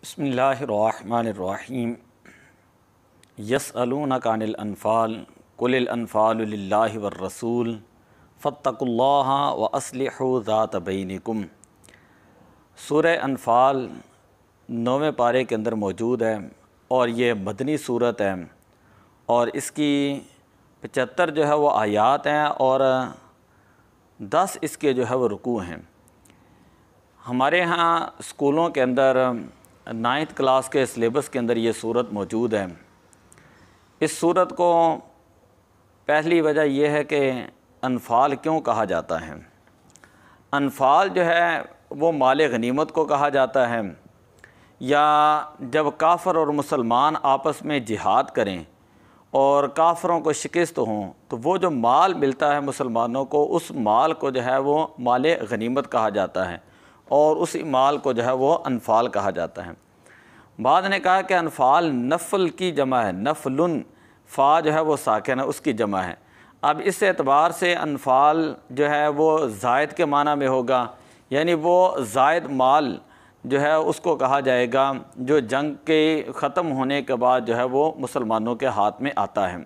بسم اللہ الرحمن الرحیم یسألونک عن الانفال قل الانفال للہ والرسول فاتقوا اللہ واصلحوا ذات بینکم۔ سورہ انفال 9ویں پارے کے اندر موجود ہے اور یہ مدنی صورت ہے اور اس کی 75 جو ہے وہ آیات ہیں اور 10 اس کے جو ہے وہ رکوع ہیں۔ ہمارے ہاں اسکولوں کے اندر 9th کلاس کے سلیبس کے اندر یہ صورت موجود ہے۔ اس صورت کو پہلی وجہ یہ ہے کہ انفال کیوں کہا جاتا ہے۔ انفال جو ہے وہ مال غنیمت کو کہا جاتا ہے، یا جب کافر اور مسلمان آپس میں جہاد کریں اور کافروں کو شکست ہوں تو وہ جو مال ملتا ہے مسلمانوں کو، اس مال کو جو ہے وہ مال غنیمت کہا جاتا ہے اور اسی مال کو جو ہے وہ انفال کہا جاتا ہے۔ بعض نے کہا کہ انفال نفل کی جمع ہے، نفلن، فا جو ہے وہ ساکن ہے، اس کی جمع ہے۔ اب اس اعتبار سے انفال جو ہے وہ زائد کے معنی میں ہوگا، یعنی وہ زائد مال جو ہے اس کو کہا جائے گا جو جنگ کے ختم ہونے کے بعد جو ہے وہ مسلمانوں کے ہاتھ میں آتا ہے۔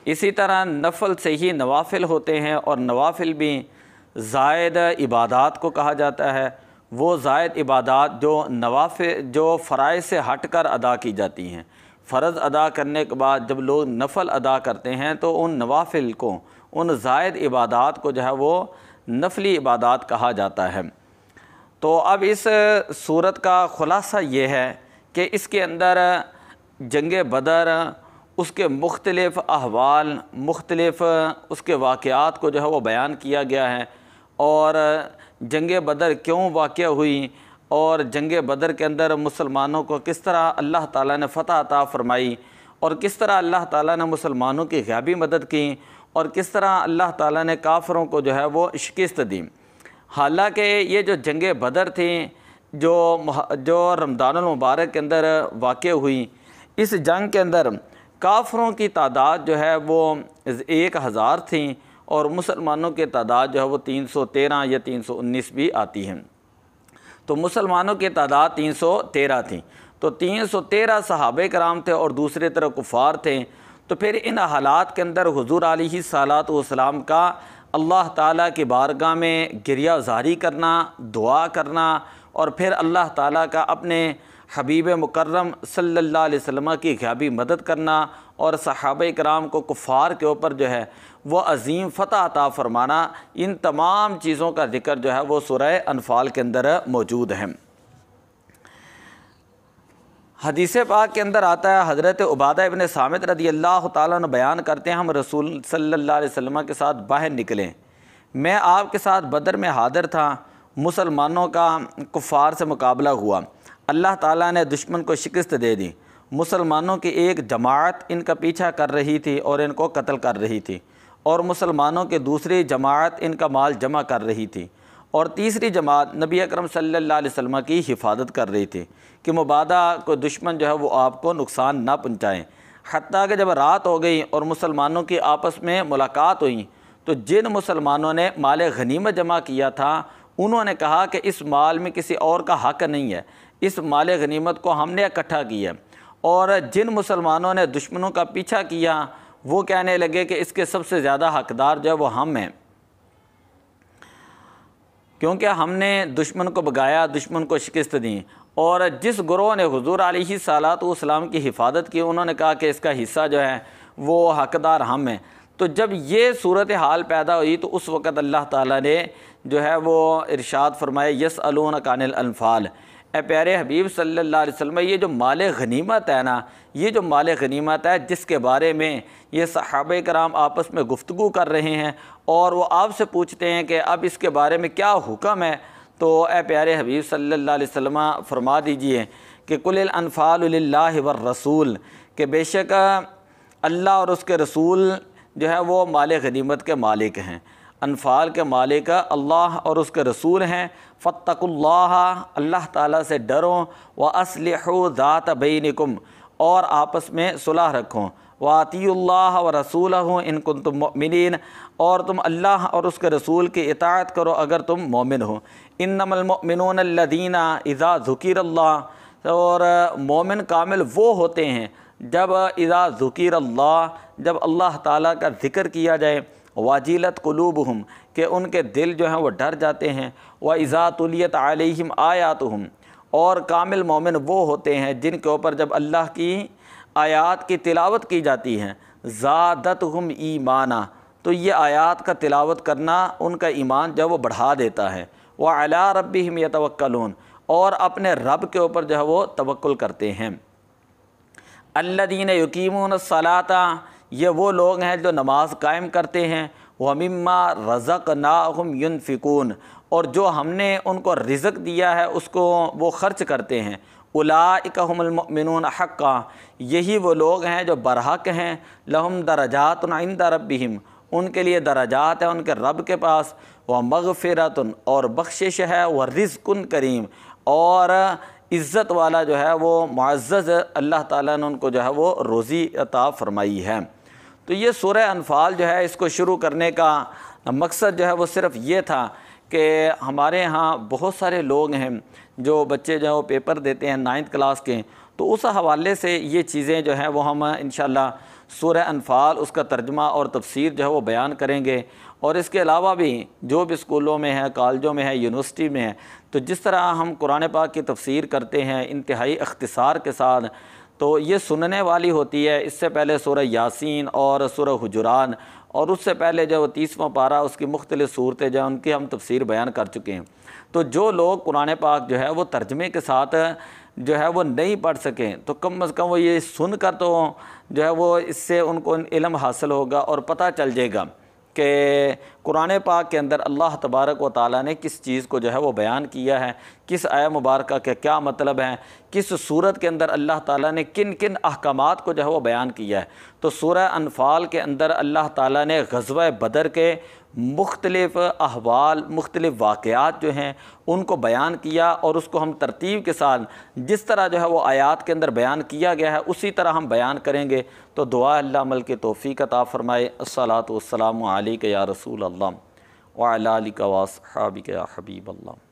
اسی طرح نفل سے ہی نوافل ہوتے ہیں اور نوافل بھی زائد عبادات کو کہا جاتا ہے۔ وہ زائد عبادات جو فرائض سے ہٹ کر ادا کی جاتی ہیں۔ فرض ادا کرنے کے بعد جب لوگ نفل ادا کرتے ہیں تو ان نوافل کو، ان زائد عبادات کو جو ہے وہ نفلی عبادات کہا جاتا ہے۔ تو اب اس صورت کا خلاصہ یہ ہے کہ اس کے اندر جنگ بدر، اس کے مختلف احوال، مختلف اس کے واقعات کو جو ہے وہ بیان کیا گیا ہے، اور جنگ بدر کیوں واقع ہوئی اور جنگ بدر کے اندر مسلمانوں کو کس طرح اللہ تعالیٰ نے فتح عطا فرمائی، اور کس طرح اللہ تعالیٰ نے مسلمانوں کی غیبی مدد کی، اور کس طرح اللہ تعالیٰ نے کافروں کو جو ہے وہ شکست دی۔ حالانکہ یہ جو جنگ بدر تھی جو رمضان المبارک کے اندر واقع ہوئی، اس جنگ کے اندر کافروں کی تعداد جو ہے وہ 1000 تھیں اور مسلمانوں کی تعداد جو ہے وہ 313 یا 319 بھی آتی ہے۔ تو مسلمانوں کی تعداد 313 تھیں، تو 313 صحابہ کرام تھے اور دوسری طرف کفار تھے۔ تو پھر ان حالات کے اندر حضور علیہ الصلاۃ والسلام کا اللہ تعالیٰ کی بارگاہ میں گریہ زاری کرنا، دعا کرنا، اور پھر اللہ تعالیٰ کا اپنے حبیب مکرم صلی اللہ علیہ وسلم کی غیبی مدد کرنا، اور صحابہ کرام کو کفار کے اوپر جو ہے وہ عظیم فتح عطا فرمانا، ان تمام چیزوں کا ذکر جو ہے وہ سورہ انفال کے اندر موجود ہے۔ حدیث پاک کے اندر آتا ہے، حضرت عبادہ ابن صامت رضی اللہ تعالیٰ عنہ بیان کرتے ہیں، ہم رسول صلی اللہ علیہ وسلم کے ساتھ باہر نکلے، میں آپ کے ساتھ بدر میں حاضر تھا، مسلمانوں کا کفار سے مقابلہ ہوا، اللہ تعالیٰ نے دشمن کو شکست دے دی، مسلمانوں کی ایک جماعت ان کا پیچھا کر رہی تھی اور ان کو قتل کر رہی تھی، اور مسلمانوں کی دوسری جماعت ان کا مال جمع کر رہی تھی، اور تیسری جماعت نبی اکرم صلی اللہ علیہ وسلم کی حفاظت کر رہی تھی کہ مبادا کو دشمن جو ہے وہ آپ کو نقصان نہ پہنچائیں۔ حتیٰ کہ جب رات ہو گئی اور مسلمانوں کی آپس میں ملاقات ہوئی تو جن مسلمانوں نے مال غنیمت جمع کیا تھا انہوں نے کہا کہ اس مال میں کسی اور کا حق نہیں ہے، اس مال غنیمت کو ہم نے اکٹھا کیا، اور جن مسلمانوں نے دشمنوں کا پیچھا کیا وہ کہنے لگے کہ اس کے سب سے زیادہ حقدار جو ہے وہ ہم ہیں، کیونکہ ہم نے دشمن کو بگایا، دشمن کو شکست دی، اور جس گروہ نے حضور علیہ الصلاۃ والسلام کی حفاظت کی انہوں نے کہا کہ اس کا حصہ جو ہے وہ حقدار ہم ہیں۔ تو جب یہ صورتحال پیدا ہوئی تو اس وقت اللہ تعالیٰ نے جو ہے وہ ارشاد فرمایا، یسألونک عن الانفال، اے پیارے حبیب صلی اللہ علیہ وسلم، یہ جو مال غنیمت ہے نا، یہ جو مال غنیمت ہے جس کے بارے میں یہ صحابہ کرام آپس میں گفتگو کر رہے ہیں اور وہ آپ سے پوچھتے ہیں کہ اب اس کے بارے میں کیا حکم ہے، تو اے پیارے حبیب صلی اللہ علیہ وسلم فرما دیجئے کہ قل الانفال للہ والرسول، کہ بے شک اللہ اور اس کے رسول جو ہے وہ مال غنیمت کے مالک ہیں، انفال کے مالک اللہ اور اس کے رسول ہیں۔ فاتقوا اللہ، اللہ تعالیٰ سے ڈرو، واصلحوا ذات بینکم، اور آپس میں صلح رکھو، واطیعوا اللہ ورسولہ ان کنتم مؤمنین، اور تم اللہ اور اس کے رسول کی اطاعت کرو اگر تم مومن ہو۔ انما المؤمنون الذین اذا ذکر اللہ، اور مومن کامل وہ ہوتے ہیں جب اذا ذکر اللہ، جب اللہ تعالیٰ کا ذکر کیا جائے، واجلت قلوبہم، کہ ان کے دل جو ہیں وہ ڈر جاتے ہیں، واذا تلیت علیہم آیاتہم، اور کامل مومن وہ ہوتے ہیں جن کے اوپر جب اللہ کی آیات کی تلاوت کی جاتی ہیں، زادتہم ایمانا، تو یہ آیات کا تلاوت کرنا ان کا ایمان جو ہے وہ بڑھا دیتا ہے، وعلی ربہم یتوکلون، اور اپنے رب کے اوپر جو ہے وہ توکل کرتے ہیں۔ الذین یقیمون الصلاۃ، یہ وہ لوگ ہیں جو نماز قائم کرتے ہیں، ومما رزقناہم ینفقون، اور جو ہم نے ان کو رزق دیا ہے اس کو وہ خرچ کرتے ہیں۔ اولئک ھم المؤمنون حقا، یہی وہ لوگ ہیں جو برحق ہیں، لہم درجات عند ربہم، ان کے لیے درجات ہیں ان کے رب کے پاس، ومغفرۃ، اور بخشش ہے، ورزق کریم، اور عزت والا جو ہے وہ معزز اللہ تعالیٰ نے ان کو جو ہے وہ روزی عطا فرمائی ہے۔ تو یہ سورہ انفال جو ہے اس کو شروع کرنے کا مقصد جو ہے وہ صرف یہ تھا کہ ہمارے ہاں بہت سارے لوگ ہیں جو بچے جو ہے وہ پیپر دیتے ہیں 9th کلاس کے، تو اس حوالے سے یہ چیزیں جو ہیں وہ ہم انشاءاللہ سورہ انفال اس کا ترجمہ اور تفسیر جو ہے وہ بیان کریں گے، اور اس کے علاوہ بھی جو بھی اسکولوں میں ہے، کالجوں میں ہے، یونیورسٹی میں ہے، تو جس طرح ہم قرآن پاک کی تفسیر کرتے ہیں انتہائی اختصار کے ساتھ، تو یہ سننے والی ہوتی ہے۔ اس سے پہلے سورہ یاسین اور سورہ حجرات، اور اس سے پہلے جو 30واں پارہ اس کی مختلف صورتیں جو ہیں ان کی ہم تفسیر بیان کر چکے ہیں۔ تو جو لوگ قرآن پاک جو ہے وہ ترجمے کے ساتھ جو ہے وہ نہیں پڑھ سکیں، تو کم از کم وہ یہ سن کر تو جو ہے وہ اس سے ان کو علم حاصل ہوگا اور پتہ چل جائے گا کہ قرآن پاک کے اندر اللہ تبارک و تعالیٰ نے کس چیز کو جو ہے وہ بیان کیا ہے، کس آیہ مبارکہ کے کیا مطلب ہے، کس صورت کے اندر اللہ تعالیٰ نے کن کن احکامات کو جو ہے وہ بیان کیا ہے۔ تو سورہ انفال کے اندر اللہ تعالیٰ نے غزوہ بدر کے مختلف احوال، مختلف واقعات جو ہیں ان کو بیان کیا، اور اس کو ہم ترتیب کے ساتھ جس طرح جو ہے وہ آیات کے اندر بیان کیا گیا ہے اسی طرح ہم بیان کریں گے۔ تو دعا اللہ عمل کی توفیق عطا فرمائے۔ الصلاۃ والسلام علیک یا رسول اللہ وعلی آلک واصحابک یا حبیب اللہ۔